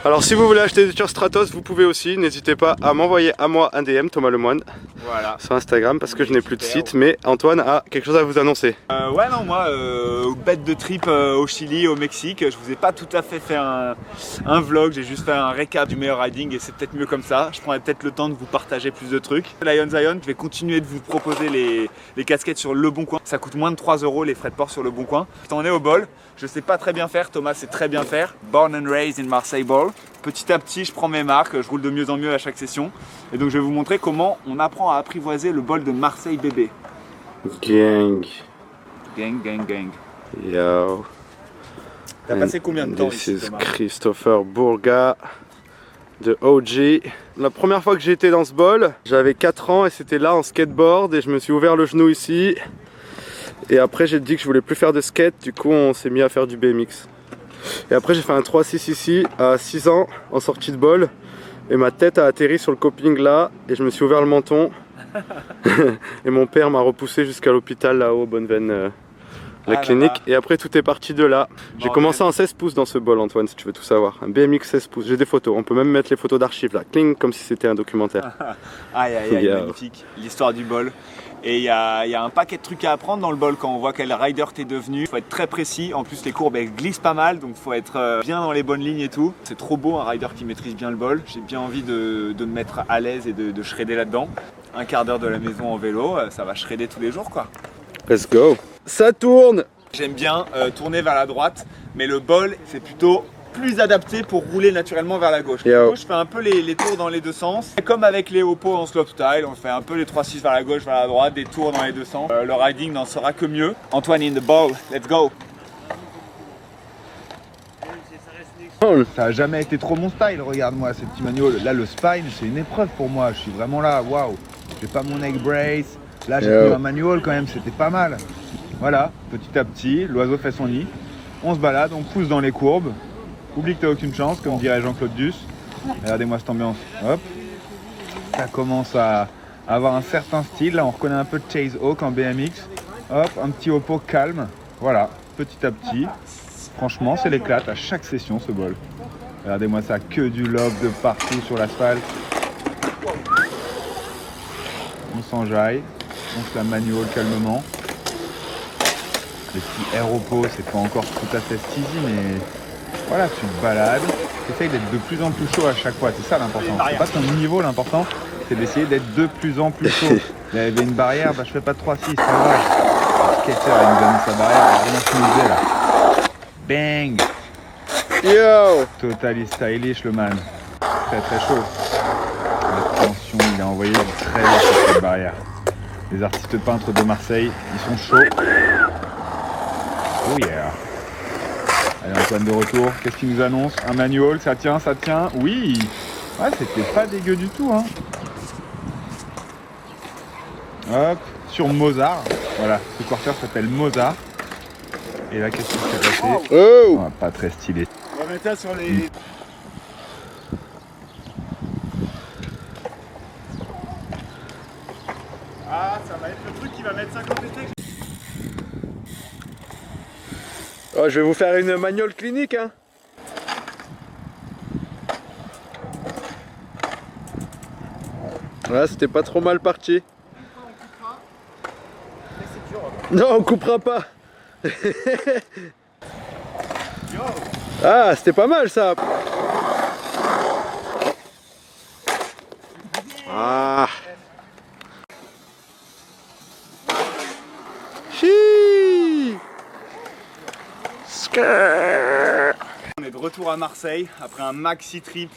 Alors si vous voulez acheter des t-shirts Stratos, vous pouvez aussi, n'hésitez pas à m'envoyer à moi un DM, Thomas Lemoine, voilà, sur Instagram, parce que je n'ai plus de site, mais Antoine a quelque chose à vous annoncer. Ouais non, moi, bête de trip au Chili, au Mexique, je vous ai pas tout à fait un vlog, j'ai juste fait un récap du meilleur riding et c'est peut-être mieux comme ça. Je prendrai peut-être le temps de vous partager plus de trucs. Lion Zion, je vais continuer de vous proposer les casquettes sur Le Bon Coin. Ça coûte moins de 3 € les frais de port sur Le Bon Coin. On est au bol, je sais pas très bien faire, Thomas sait très bien faire. Born and raised in Marseille Ball. Petit à petit, je prends mes marques, je roule de mieux en mieux à chaque session. Et donc je vais vous montrer comment on apprend à apprivoiser le bol de Marseille bébé. Gang. Gang, gang, gang. Yo. T'as passé combien de temps ici, This is Thomas? Christopher Bourga de OG. La première fois que j'ai été dans ce bol, j'avais 4 ans et c'était là en skateboard et je me suis ouvert le genou ici. Et après j'ai dit que je voulais plus faire de skate, du coup on s'est mis à faire du BMX. Et après j'ai fait un 3-6 ici à 6 ans en sortie de bol. Et ma tête a atterri sur le coping là et je me suis ouvert le menton. Et mon père m'a repoussé jusqu'à l'hôpital là-haut, Bonneveine, la clinique. Et après tout est parti de là. J'ai commencé en 16 pouces dans ce bol, Antoine, si tu veux tout savoir. Un BMX 16 pouces. J'ai des clings, on peut même mettre les photos d'archives là, cling, comme si c'était un documentaire. Aïe aïe aïe, magnifique, l'histoire du bol. Et il y a un paquet de trucs à apprendre dans le bol quand on voit quel rider t'es devenu. Il faut être très précis, en plus les courbes elles glissent pas mal, donc il faut être bien dans les bonnes lignes et tout. C'est trop beau un rider qui maîtrise bien le bol. J'ai bien envie de me mettre à l'aise et de shredder là-dedans. Un quart d'heure de la maison en vélo, ça va shredder tous les jours quoi. Let's go. Ça tourne. J'aime bien tourner vers la droite, mais le bol c'est plutôt plus adapté pour rouler naturellement vers la gauche. Du coup, je fais un peu les tours dans les deux sens. Et comme avec les Oppo en slopestyle, on fait un peu les 3-6 vers la gauche, vers la droite, des tours dans les deux sens. Le riding n'en sera que mieux. Antoine in the ball, let's go. Ça a jamais été trop mon style, regarde-moi ces petits manuals. Là le spine c'est une épreuve pour moi, je suis vraiment là, waouh. J'ai pas mon neck brace, là j'ai pris un manual quand même, c'était pas mal. Voilà, petit à petit, l'oiseau fait son nid. On se balade, on pousse dans les courbes. Oublie que t'as aucune chance, comme dirait Jean-Claude Duss. Regardez-moi cette ambiance. Hop. Ça commence à avoir un certain style. Là, on reconnaît un peu de Chase Hawk en BMX. Hop, un petit Oppo calme. Voilà, petit à petit. Franchement, c'est l'éclate à chaque session, ce bol. Regardez-moi ça, que du lob de partout sur l'asphalte. On s'enjaille. On se la manual calmement. Les petits air Oppo, c'est pas encore tout à fait steezy, mais... Voilà, tu te balades, tu essayes d'être de plus en plus chaud à chaque fois, c'est ça l'important. C'est pas ton niveau l'important, c'est d'essayer d'être de plus en plus chaud. Il y avait une barrière, bah je fais pas de 3-6, c'est pas grave. Le skater il me donne sa barrière, il a rien à bang. Yo. Totally stylish le man. Très très chaud. Attention, il a envoyé du très haut sur cette barrière. Les artistes peintres de Marseille, ils sont chauds. Oh yeah. Allez Antoine de retour, qu'est-ce qu'il nous annonce? Un manual, ça tient, oui. Ouais, c'était pas dégueu du tout hein. Hop, sur Mozart, voilà, ce quarter s'appelle Mozart. Et là qu'est-ce qui s'est passé? Oh, pas très stylé. On va mettre ça sur les... Ah, ça va être le truc qui va mettre 50 essais. Oh, je vais vous faire une manual clinique hein. Ouais, c'était pas trop mal parti. Non, on coupera pas. Ah, c'était pas mal ça. Ah. On est de retour à Marseille après un maxi trip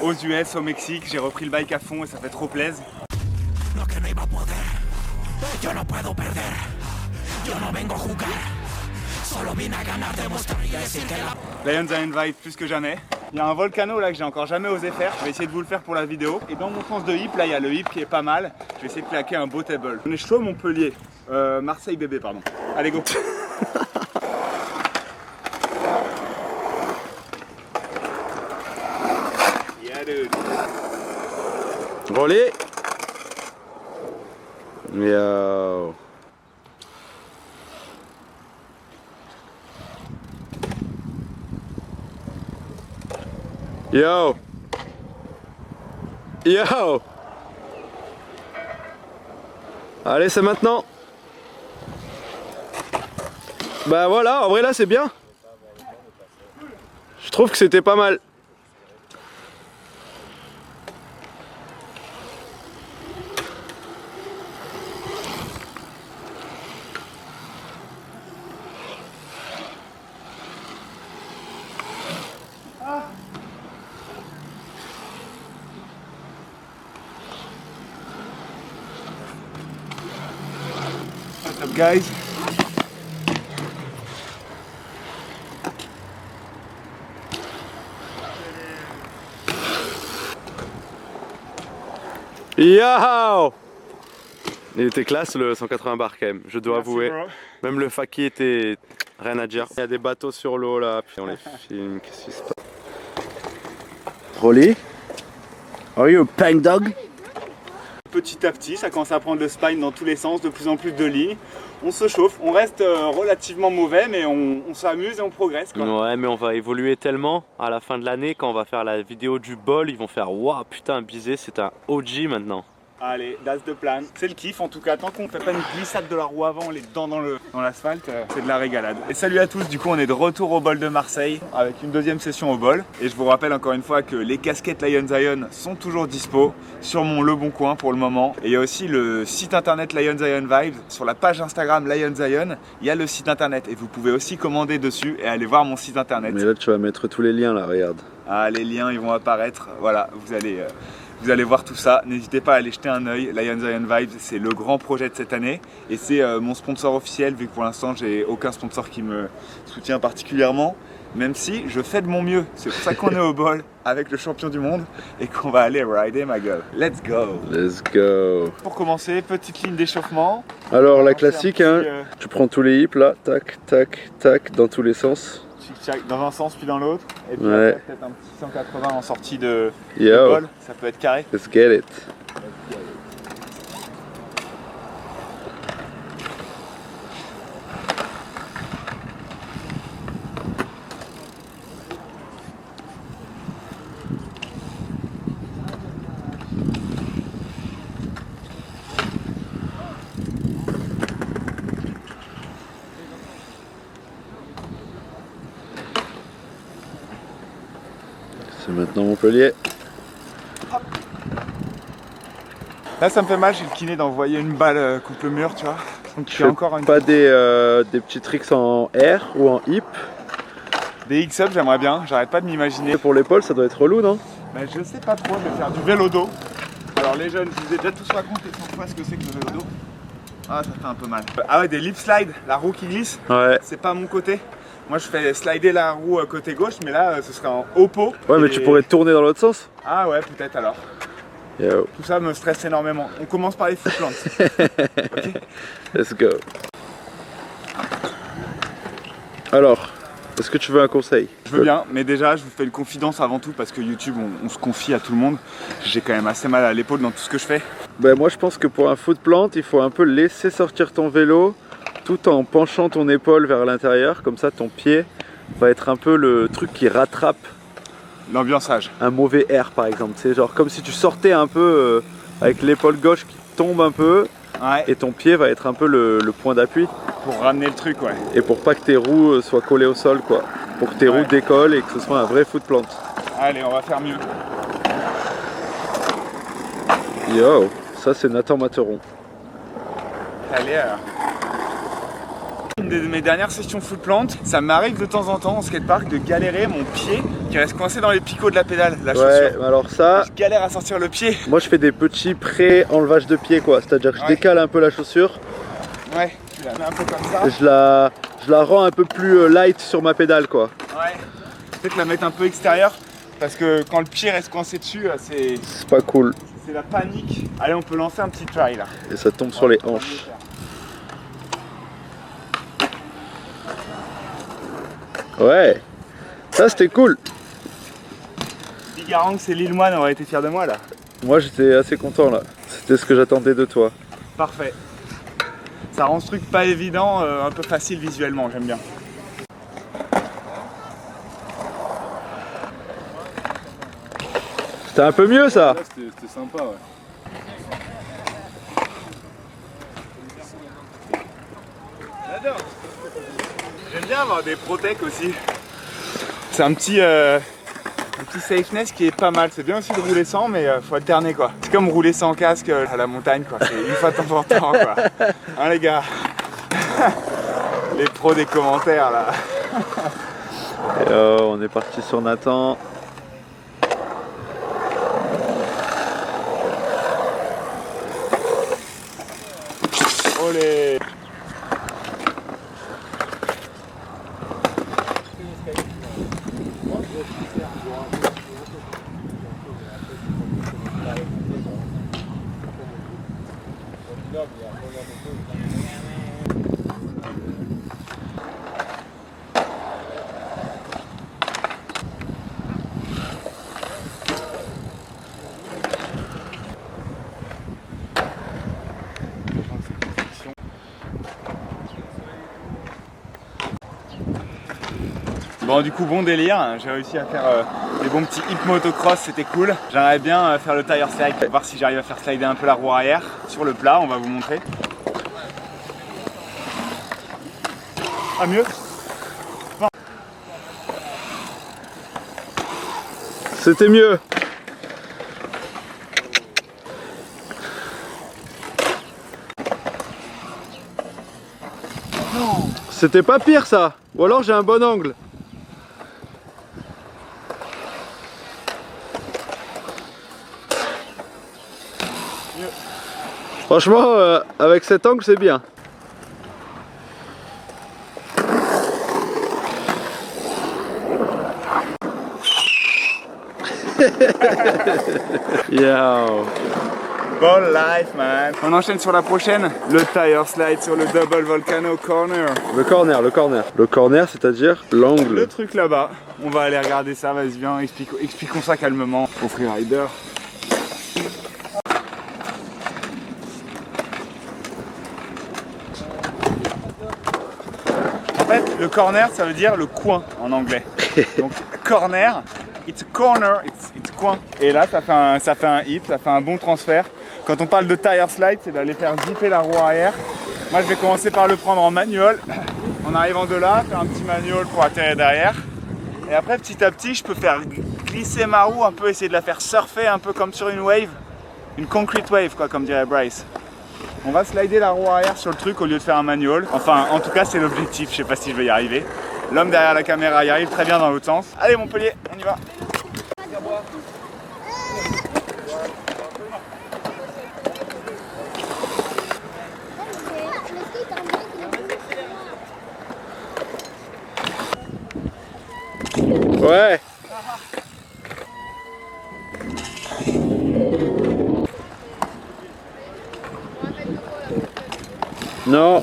aux US, au Mexique. J'ai repris le bike à fond et ça fait trop plaisir. Lion Zion vibe plus que jamais. Il y a un volcano là que j'ai encore jamais osé faire. Je vais essayer de vous le faire pour la vidéo. Et dans mon sens de hip, là il y a le hip qui est pas mal. Je vais essayer de claquer un beau table. On est chaud Montpellier. Marseille bébé pardon. Allez go. Roller. Yo. Yo! Yo! Allez, c'est maintenant! Bah voilà, en vrai là c'est bien. Je trouve que c'était pas mal. What's up guys? Yo! Il était classe le 180 bar quand même, je dois avouer. Bro. Même le faki était rien à dire. Il y a des bateaux sur l'eau là, puis on les filme. Qu'est-ce qui se passe? Rolly? Are you a pang dog? Petit à petit, ça commence à prendre le spine dans tous les sens, de plus en plus de lignes. On se chauffe, on reste relativement mauvais, mais on s'amuse et on progresse, quoi. Ouais, mais on va évoluer tellement à la fin de l'année quand on va faire la vidéo du bol, ils vont faire waouh, putain, Bizet, c'est un OG maintenant. Allez, that's the plan. C'est le kiff en tout cas, tant qu'on fait pas une glissade de la roue avant, les dents dans l'asphalte, c'est de la régalade. Et salut à tous, du coup on est de retour au bol de Marseille avec une deuxième session au bol. Et je vous rappelle encore une fois que les casquettes Lions Ion sont toujours dispo sur mon Le Bon Coin pour le moment. Et il y a aussi le site internet Lions Ion Vibes, sur la page Instagram Lions Ion, il y a le site internet et vous pouvez aussi commander dessus et aller voir mon site internet. Mais là tu vas mettre tous les liens là, regarde. Ah, les liens ils vont apparaître, voilà, vous allez voir tout ça, n'hésitez pas à aller jeter un œil. Lions Ion Vibes, c'est le grand projet de cette année et c'est mon sponsor officiel vu que pour l'instant j'ai aucun sponsor qui me soutient particulièrement, même si je fais de mon mieux. C'est pour ça qu'on est au bol avec le champion du monde et qu'on va aller rider ma gueule. Let's go! Let's go! Pour commencer, petite ligne d'échauffement. Alors la classique, hein, tu prends tous les hips là, tac, tac, tac, dans tous les sens. Dans un sens puis dans l'autre. Et puis Ouais. après, peut-être un petit 180 en sortie de Yo. bol, ça peut être carré. Let's get it! C'est maintenant Montpellier. Là ça me fait mal, j'ai le kiné d'envoyer une balle contre le mur, tu vois. Donc Tu je fais fais encore une pas des petits tricks en air ou en hip? des X-up, j'aimerais bien, j'arrête pas de m'imaginer. Et pour l'épaule ça doit être relou, non? Mais je sais pas trop, je vais faire du vélo dos. Alors les jeunes, je vous ai déjà tous raconté 100 fois ce que c'est que le vélo dos. Ah ça fait un peu mal. Ah ouais, des lip slides, la roue qui glisse, Ouais. c'est pas mon côté. Moi je fais slider la roue côté gauche, mais là ce serait en haut pot. Ouais, mais Et- tu pourrais tourner dans l'autre sens? Ah ouais, peut-être alors. Yo, Tout ça me stresse énormément. On commence par les foot plantes. Ok. let's go. Alors, est-ce que tu veux un conseil? Je veux bien, mais déjà je vous fais une confidence avant tout parce que YouTube on se confie à tout le monde. J'ai quand même assez mal à l'épaule dans tout ce que je fais. Ben moi je pense que pour un foot plant, il faut un peu laisser sortir ton vélo tout en penchant ton épaule vers l'intérieur, comme ça ton pied va être un peu le truc qui rattrape L'ambiançage. un mauvais air par exemple. C'est genre comme si tu sortais un peu avec l'épaule gauche qui tombe un peu Ouais. et ton pied va être un peu le point d'appui. Pour ramener le truc, ouais. Et pour pas que tes roues soient collées au sol quoi. Pour que tes Ouais. roues décollent et que ce soit un vrai foot plant. Allez, on va faire mieux. Yo, ça c'est Nathan Materon. Allez alors. Une de mes dernières sessions foot plante, ça m'arrive de temps en temps en skatepark de galérer mon pied qui reste coincé dans les picots de la pédale, la Ouais, chaussure. alors ça, Je galère à sortir le pied. moi je fais des petits pré-enlevage de pied quoi. C'est-à-dire que je Ouais. décale un peu la chaussure. Ouais, tu la mets un peu comme ça. Je la rends un peu plus light sur ma pédale quoi. Ouais. Peut-être la mettre un peu extérieure parce que quand le pied reste coincé dessus, C'est pas cool. c'est la panique. Allez, on peut lancer un petit try là. Et ça tombe sur les hanches. Ouais, ça c'était cool. Bigarang, c'est Lil Moine, aurait été fier de moi là. Moi j'étais assez content là. C'était ce que j'attendais de toi. Parfait. Ça rend ce truc pas évident, un peu facile visuellement, j'aime bien. C'était un peu mieux ça. C'était sympa, ouais. J'adore. J'aime bien avoir des protèques aussi. C'est un petit safeness qui est pas mal. C'est bien aussi de rouler sans, mais faut alterner quoi. C'est comme rouler sans casque à la montagne quoi. C'est une fois de temps en temps quoi. Hein les gars. Les pros des commentaires là. Et oh, on est parti sur Nathan. Olé. Bon du coup bon délire, j'ai réussi à faire des bons petits hip motocross, c'était cool. J'aimerais bien faire le tire slide, voir si j'arrive à faire slider un peu la roue arrière sur le plat, on va vous montrer. Ah mieux? Bon. C'était mieux. C'était pas pire ça. Ou alors j'ai un bon angle. Franchement, avec cet angle, c'est bien. Yo. Bon life man. On enchaîne sur la prochaine. Le tire slide sur le double volcano corner. Le corner, le corner. Le corner, c'est-à-dire l'angle. Le truc là-bas. On va aller regarder ça, vas-y viens, expliquons ça calmement au freerider. En fait, le corner, ça veut dire le coin en anglais. Donc corner, it's a corner, it's coin. Et là, ça fait un hit, ça fait un bon transfert. Quand on parle de tire slide, c'est d'aller faire zipper la roue arrière. Moi, je vais commencer par le prendre en manual. En arrivant de là, faire un petit manual pour atterrir derrière. Et après, petit à petit, je peux faire glisser ma roue, un peu essayer de la faire surfer, un peu comme sur une wave. Une concrete wave, quoi, comme dirait Bryce. On va slider la roue arrière sur le truc au lieu de faire un manual. Enfin, en tout cas, c'est l'objectif. Je sais pas si je vais y arriver. L'homme derrière la caméra y arrive très bien dans l'autre sens. Allez, Montpellier, on y va. Ouais. Non.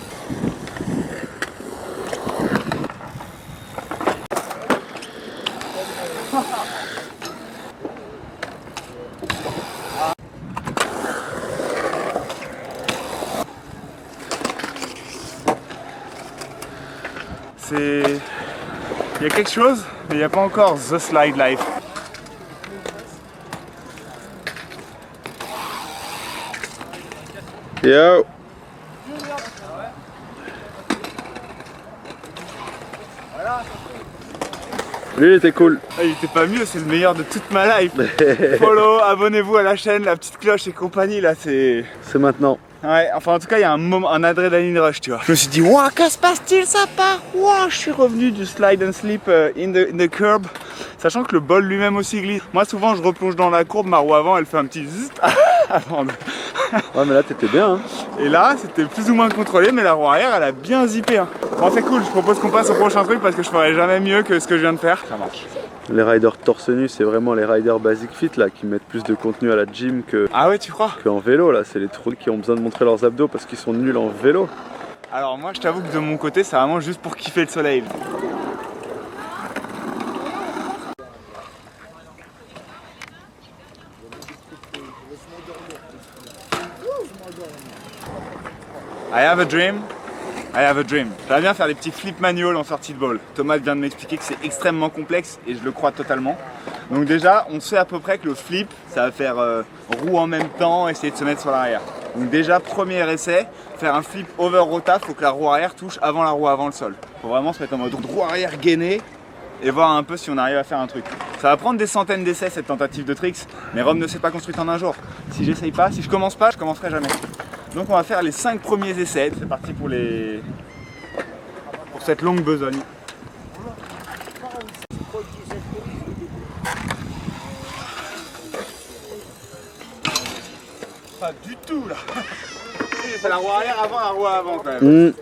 Il y a quelque chose, mais il n'y a pas encore The Slide Life. Yo. Lui, il était cool. Ah, il était pas mieux, c'est le meilleur de toute ma life. Follow, abonnez-vous à la chaîne, la petite cloche et compagnie, là, c'est... C'est maintenant. Ouais, enfin en tout cas il y a un moment, un adrénaline rush, tu vois. Je me suis dit, waouh, que se passe-t-il, ça part. Waouh, je suis revenu du slide and slip in the curb. Sachant que le bol lui-même aussi glisse. Moi souvent je replonge dans la courbe, ma roue avant elle fait un petit zzz avant de... Ouais mais là t'étais bien hein. Et là c'était plus ou moins contrôlé, mais la roue arrière elle a bien zippé hein. Bon c'est cool, je propose qu'on passe au prochain truc parce que je ferai jamais mieux que ce que je viens de faire. Ça marche. Les riders torse nu, c'est vraiment les riders basic fit là qui mettent plus de contenu à la gym que ah ouais, tu crois qu'en vélo là. C'est les trolls qui ont besoin de montrer leurs abdos parce qu'ils sont nuls en vélo. Alors moi je t'avoue que de mon côté c'est vraiment juste pour kiffer le soleil. I have a dream I have a dream. J'aimerais bien faire des petits flip manual en sortie de ball. Thomas vient de m'expliquer que c'est extrêmement complexe et je le crois totalement. Donc déjà, on sait à peu près que le flip, ça va faire roue en même temps, essayer de se mettre sur l'arrière. Donc déjà, premier essai, faire un flip over rota, faut que la roue arrière touche avant la roue avant le sol. Faut vraiment se mettre en mode roue arrière gainée et voir un peu si on arrive à faire un truc. Ça va prendre des centaines d'essais cette tentative de tricks, mais Rome ne s'est pas construite en un jour. Si j'essaye pas, si je commence pas, je commencerai jamais. Donc on va faire les 5 premiers essais. C'est parti pour cette longue besogne. Pas du tout là. J'ai fait la roue arrière avant la roue avant quand même.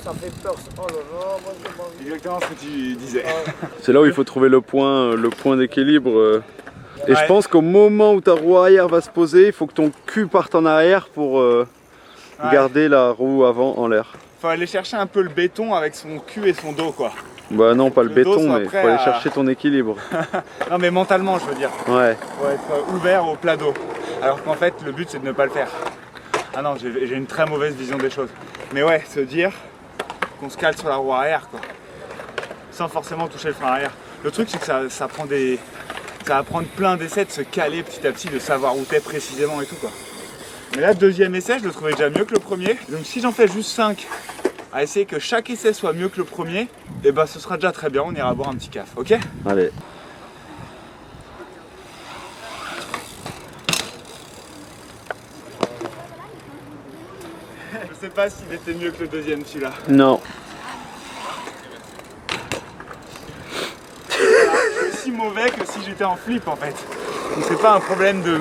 Ça fait peur. Oh là là, moi je Exactement ce que tu disais. C'est là où il faut trouver le point d'équilibre. Et Ouais. je pense qu'au moment où ta roue arrière va se poser, il faut que ton cul parte en arrière pour garder la roue avant en l'air. Faut aller chercher un peu le béton avec son cul et son dos quoi. Bah non, pas le Le dos béton, soit mais il faut prêt aller à- chercher ton équilibre. Non mais mentalement je veux dire. Ouais. Faut être ouvert au plat d'eau. Alors qu'en fait le but c'est de ne pas le faire. Ah non, j'ai une très mauvaise vision des choses. Mais ouais, se dire qu'on se cale sur la roue arrière quoi. Sans forcément toucher le frein arrière. Le truc c'est que ça va prendre plein d'essais de se caler petit à petit, de savoir où t'es précisément et tout quoi. Mais là, deuxième essai, je le trouvais déjà mieux que le premier. Donc si j'en fais juste 5, à essayer que chaque essai soit mieux que le premier, et bah ce sera déjà très bien, on ira boire un petit caf, ok? Allez. Je sais pas s'il était mieux que le deuxième celui-là. Non. Aussi mauvais que si j'étais en flip en fait. Donc c'est pas un problème de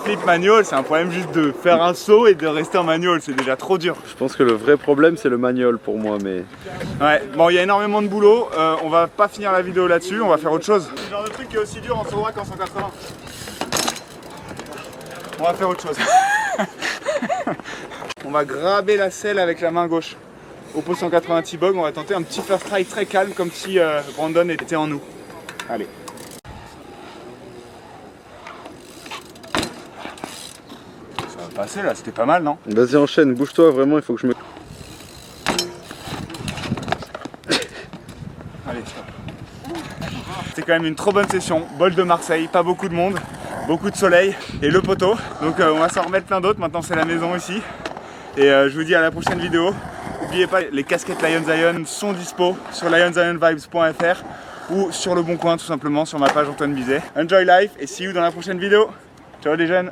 flip manual, c'est un problème juste de faire un saut et de rester en manual, c'est déjà trop dur. Je pense que le vrai problème c'est le manual pour moi, mais... Ouais, bon il y a énormément de boulot, on va pas finir la vidéo là-dessus, on va faire autre chose. C'est le genre de truc qui est aussi dur en 100 qu'en 180. On va faire autre chose. On va graber la selle avec la main gauche. Au pot 180 T-Bog, on va tenter un petit first try très calme comme si Brandon était en nous. Allez. Ça va passer là, c'était pas mal non? Vas-y enchaîne, bouge-toi vraiment, il faut que je me... Allez, stop. C'était quand même une trop bonne session. Bol de Marseille, pas beaucoup de monde, beaucoup de soleil et le poteau. Donc on va s'en remettre plein d'autres. Maintenant c'est la maison ici. Et je vous dis à la prochaine vidéo. N'oubliez pas, les casquettes Lions Ion sont dispo sur lionsionvibes.fr ou sur Le Bon Coin tout simplement sur ma page Antoine Bizet. Enjoy life et see you dans la prochaine vidéo. Ciao les jeunes.